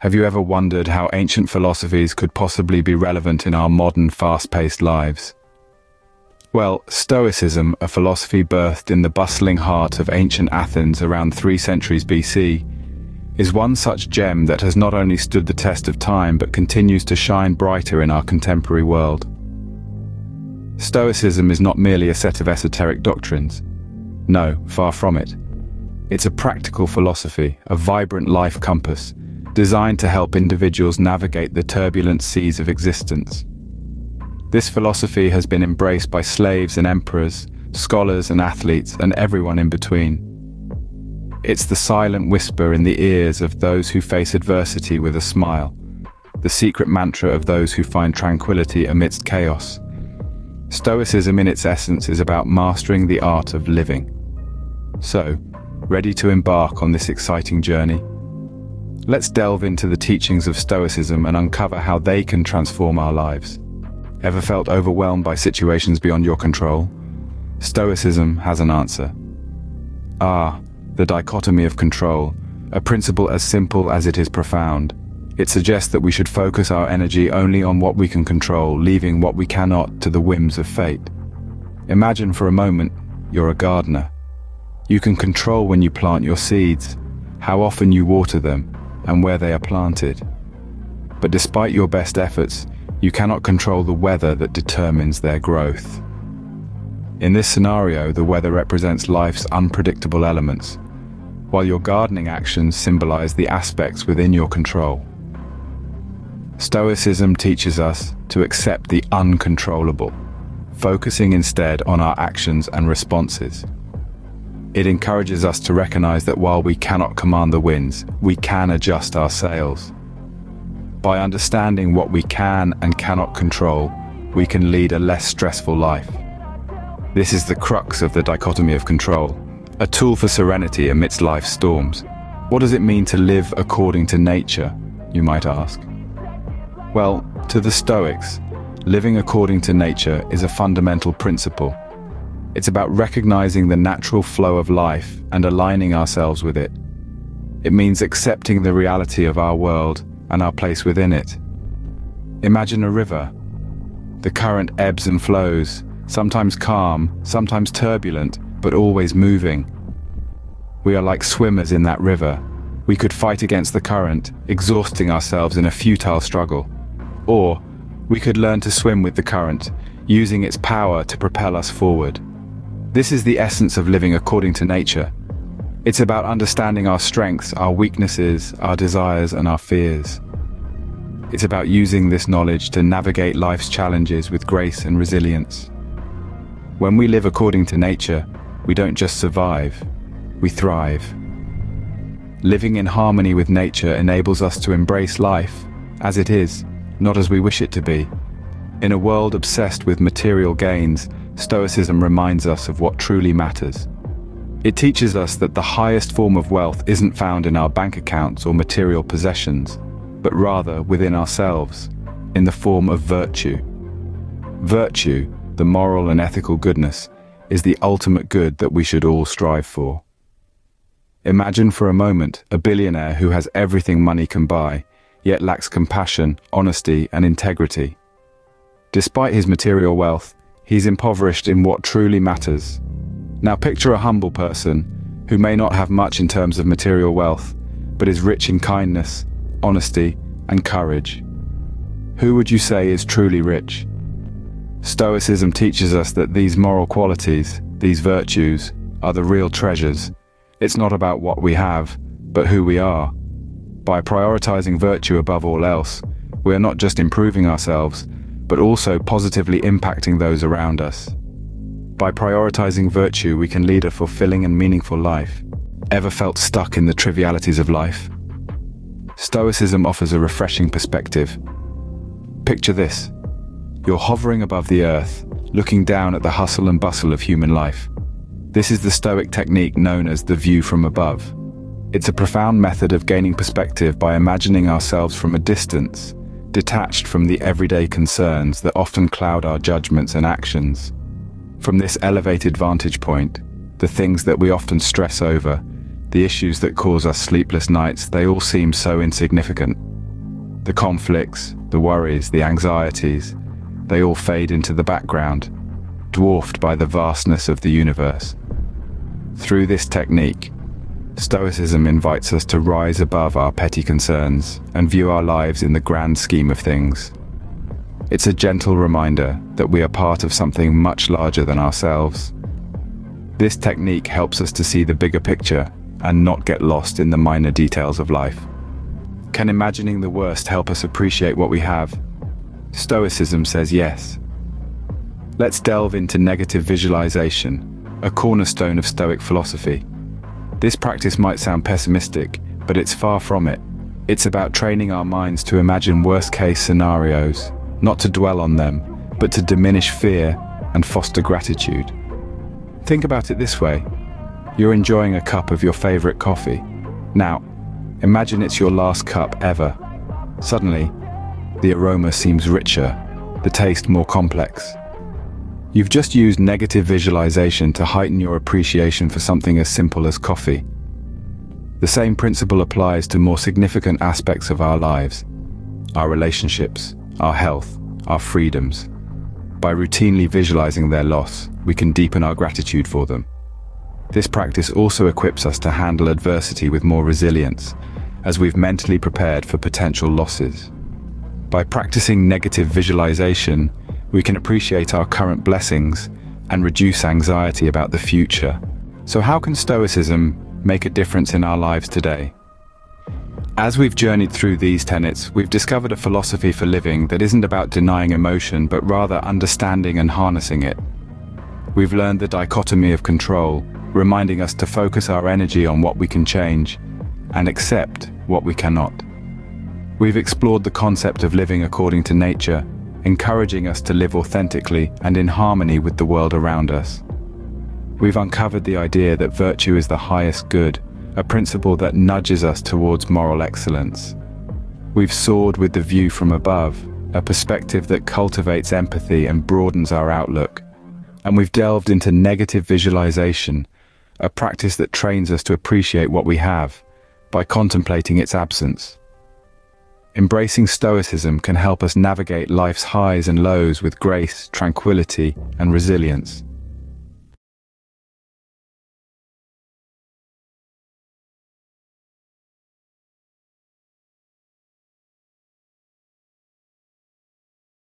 Have you ever wondered how ancient philosophies could possibly be relevant in our modern, fast-paced lives? Well, Stoicism, a philosophy birthed in the bustling heart of ancient Athens around 3 centuries BC, is one such gem that has not only stood the test of time but continues to shine brighter in our contemporary world. Stoicism is not merely a set of esoteric doctrines. No, far from it. It's a practical philosophy, a vibrant life compass, designed to help individuals navigate the turbulent seas of existence. This philosophy has been embraced by slaves and emperors, scholars and athletes, and everyone in between. It's the silent whisper in the ears of those who face adversity with a smile, the secret mantra of those who find tranquility amidst chaos. Stoicism in its essence is about mastering the art of living. So, ready to embark on this exciting journey? Let's delve into the teachings of Stoicism and uncover how they can transform our lives. Ever felt overwhelmed by situations beyond your control? Stoicism has an answer. The dichotomy of control, a principle as simple as it is profound. It suggests that we should focus our energy only on what we can control, leaving what we cannot to the whims of fate. Imagine for a moment you're a gardener. You can control when you plant your seeds, how often you water them, and where they are planted. But despite your best efforts, you cannot control the weather that determines their growth. In this scenario, the weather represents life's unpredictable elements, while your gardening actions symbolize the aspects within your control. Stoicism teaches us to accept the uncontrollable, focusing instead on our actions and responses. It encourages us to recognize that while we cannot command the winds, we can adjust our sails. By understanding what we can and cannot control, we can lead a less stressful life. This is the crux of the dichotomy of control, a tool for serenity amidst life's storms. What does it mean to live according to nature, you might ask? Well, to the Stoics, living according to nature is a fundamental principle. It's about recognizing the natural flow of life and aligning ourselves with it. It means accepting the reality of our world and our place within it. Imagine a river. The current ebbs and flows, sometimes calm, sometimes turbulent, but always moving. We are like swimmers in that river. We could fight against the current, exhausting ourselves in a futile struggle. Or we could learn to swim with the current, using its power to propel us forward. This is the essence of living according to nature. It's about understanding our strengths, our weaknesses, our desires, and our fears. It's about using this knowledge to navigate life's challenges with grace and resilience. When we live according to nature, we don't just survive, we thrive. Living in harmony with nature enables us to embrace life as it is, not as we wish it to be. In a world obsessed with material gains, Stoicism reminds us of what truly matters. It teaches us that the highest form of wealth isn't found in our bank accounts or material possessions, but rather within ourselves, in the form of virtue. Virtue, the moral and ethical goodness, is the ultimate good that we should all strive for. Imagine for a moment a billionaire who has everything money can buy, yet lacks compassion, honesty, and integrity. Despite his material wealth, he's impoverished in what truly matters. Now picture a humble person who may not have much in terms of material wealth, but is rich in kindness, honesty, and courage. Who would you say is truly rich? Stoicism teaches us that these moral qualities, these virtues, are the real treasures. It's not about what we have, but who we are. By prioritizing virtue above all else, we are not just improving ourselves, but also positively impacting those around us. By prioritizing virtue, we can lead a fulfilling and meaningful life. Ever felt stuck in the trivialities of life? Stoicism offers a refreshing perspective. Picture this. You're hovering above the earth, looking down at the hustle and bustle of human life. This is the Stoic technique known as the view from above. It's a profound method of gaining perspective by imagining ourselves from a distance, detached from the everyday concerns that often cloud our judgments and actions. From this elevated vantage point, the things that we often stress over, the issues that cause us sleepless nights, they all seem so insignificant. The conflicts, the worries, the anxieties, they all fade into the background, dwarfed by the vastness of the universe. Through this technique, Stoicism invites us to rise above our petty concerns and view our lives in the grand scheme of things. It's a gentle reminder that we are part of something much larger than ourselves. This technique helps us to see the bigger picture and not get lost in the minor details of life. Can imagining the worst help us appreciate what we have? Stoicism says yes. Let's delve into negative visualization, a cornerstone of Stoic philosophy. This practice might sound pessimistic, but it's far from it. It's about training our minds to imagine worst-case scenarios, not to dwell on them, but to diminish fear and foster gratitude. Think about it this way. You're enjoying a cup of your favorite coffee. Now, imagine it's your last cup ever. Suddenly, the aroma seems richer, the taste more complex. You've just used negative visualization to heighten your appreciation for something as simple as coffee. The same principle applies to more significant aspects of our lives, our relationships, our health, our freedoms. By routinely visualizing their loss, we can deepen our gratitude for them. This practice also equips us to handle adversity with more resilience, as we've mentally prepared for potential losses. By practicing negative visualization, we can appreciate our current blessings and reduce anxiety about the future. So how can Stoicism make a difference in our lives today? As we've journeyed through these tenets, we've discovered a philosophy for living that isn't about denying emotion, but rather understanding and harnessing it. We've learned the dichotomy of control, reminding us to focus our energy on what we can change and accept what we cannot. We've explored the concept of living according to nature, encouraging us to live authentically and in harmony with the world around us. We've uncovered the idea that virtue is the highest good, a principle that nudges us towards moral excellence. We've soared with the view from above, a perspective that cultivates empathy and broadens our outlook. And we've delved into negative visualization, a practice that trains us to appreciate what we have by contemplating its absence. Embracing Stoicism can help us navigate life's highs and lows with grace, tranquility, and resilience.